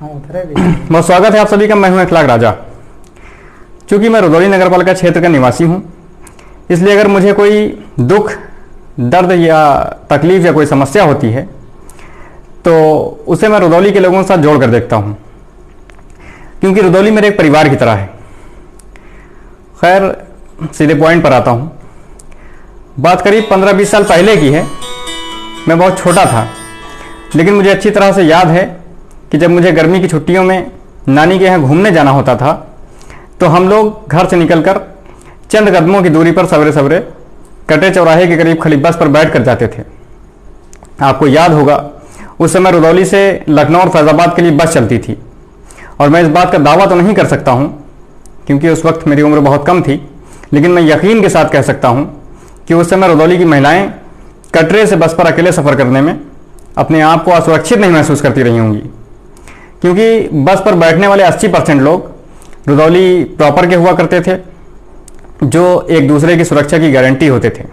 बहुत स्वागत है आप सभी का। मैं हूं अखलाक राजा। चूंकि मैं रुदौली नगर पालिका क्षेत्र का निवासी हूं, इसलिए अगर मुझे कोई दुख, दर्द या तकलीफ या कोई समस्या होती है तो उसे मैं रुदौली के लोगों के साथ जोड़ कर देखता हूं, क्योंकि रुदौली मेरे एक परिवार की तरह है। खैर, सीधे पॉइंट पर आता हूं। बात करीब 15-20 साल पहले की है। मैं बहुत छोटा था, लेकिन मुझे अच्छी तरह से याद है कि जब मुझे गर्मी की छुट्टियों में नानी के यहाँ घूमने जाना होता था तो हम लोग घर से निकलकर चंद कदमों की दूरी पर सवेरे सवेरे कटरे चौराहे के करीब खड़ी बस पर बैठ कर जाते थे। आपको याद होगा, उस समय रुदौली से लखनऊ और फैज़ाबाद के लिए बस चलती थी। और मैं इस बात का दावा तो नहीं कर सकता हूँ क्योंकि उस वक्त मेरी उम्र बहुत कम थी, लेकिन मैं यकीन के साथ कह सकता हूँ कि उस समय रुदौली की महिलाएं कटरे से बस पर अकेले सफ़र करने में अपने आप को असुरक्षित नहीं महसूस करती रही होंगी, क्योंकि बस पर बैठने वाले 80% लोग रुदौली प्रॉपर के हुआ करते थे, जो एक दूसरे की सुरक्षा की गारंटी होते थे।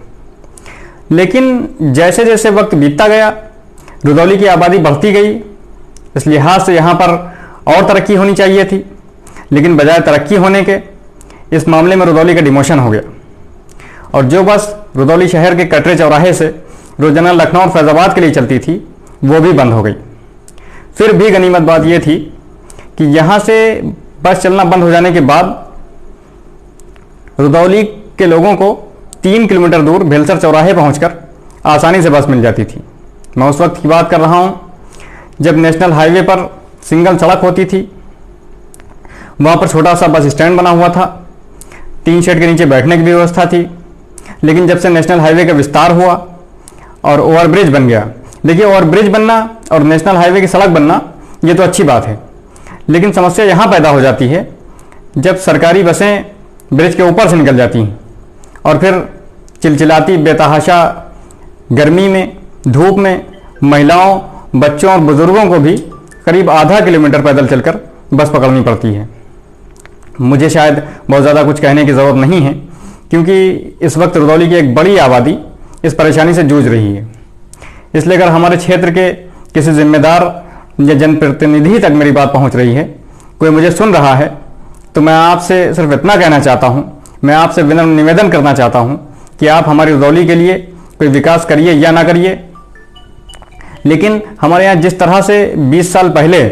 लेकिन जैसे जैसे वक्त बीतता गया, रुदौली की आबादी बढ़ती गई। इस लिहाज से यहाँ पर और तरक्की होनी चाहिए थी, लेकिन बजाय तरक्की होने के इस मामले में रुदौली का डिमोशन हो गया और जो बस रुदौली शहर के कटरे चौराहे से रोजाना लखनऊ और फैज़ाबाद के लिए चलती थी वो भी बंद हो गई। फिर भी गनीमत बात यह थी कि यहाँ से बस चलना बंद हो जाने के बाद रुदौली के लोगों को 3 किलोमीटर दूर भेलसर चौराहे पहुंचकर आसानी से बस मिल जाती थी। मैं उस वक्त की बात कर रहा हूँ जब नेशनल हाईवे पर सिंगल सड़क होती थी। वहाँ पर छोटा सा बस स्टैंड बना हुआ था, टीन शेड के नीचे बैठने की भी व्यवस्था थी। लेकिन जब से नेशनल हाईवे का विस्तार हुआ और ओवरब्रिज बन गया, देखिए ओवरब्रिज बनना और नेशनल हाईवे की सड़क बनना ये तो अच्छी बात है, लेकिन समस्या यहाँ पैदा हो जाती है जब सरकारी बसें ब्रिज के ऊपर से निकल जाती हैं और फिर चिलचिलाती बेतहाशा गर्मी में, धूप में महिलाओं, बच्चों और बुजुर्गों को भी करीब आधा किलोमीटर पैदल चलकर बस पकड़नी पड़ती है। मुझे शायद बहुत ज़्यादा कुछ कहने की ज़रूरत नहीं है, क्योंकि इस वक्त रुदौली की एक बड़ी आबादी इस परेशानी से जूझ रही है। इसलिए अगर हमारे क्षेत्र के किसी जिम्मेदार या जनप्रतिनिधि तक मेरी बात पहुंच रही है, कोई मुझे सुन रहा है, तो मैं आपसे सिर्फ इतना कहना चाहता हूं, मैं आपसे विनम्र निवेदन करना चाहता हूं कि आप हमारी रुदौली के लिए कोई विकास करिए या ना करिए, लेकिन हमारे यहाँ जिस तरह से 20 साल पहले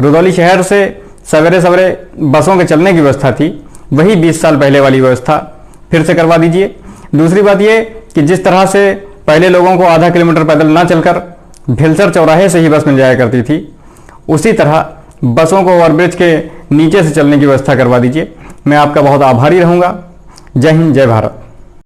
रुदौली शहर से सवेरे सवेरे बसों के चलने की व्यवस्था थी, वही 20 साल पहले वाली व्यवस्था फिर से करवा दीजिए। दूसरी बात ये कि जिस तरह से पहले लोगों को आधा किलोमीटर पैदल ना चलकर भेलसर चौराहे से ही बस मिल जाया करती थी, उसी तरह बसों को ओवरब्रिज के नीचे से चलने की व्यवस्था करवा दीजिए। मैं आपका बहुत आभारी रहूँगा। जय हिंद, जय भारत।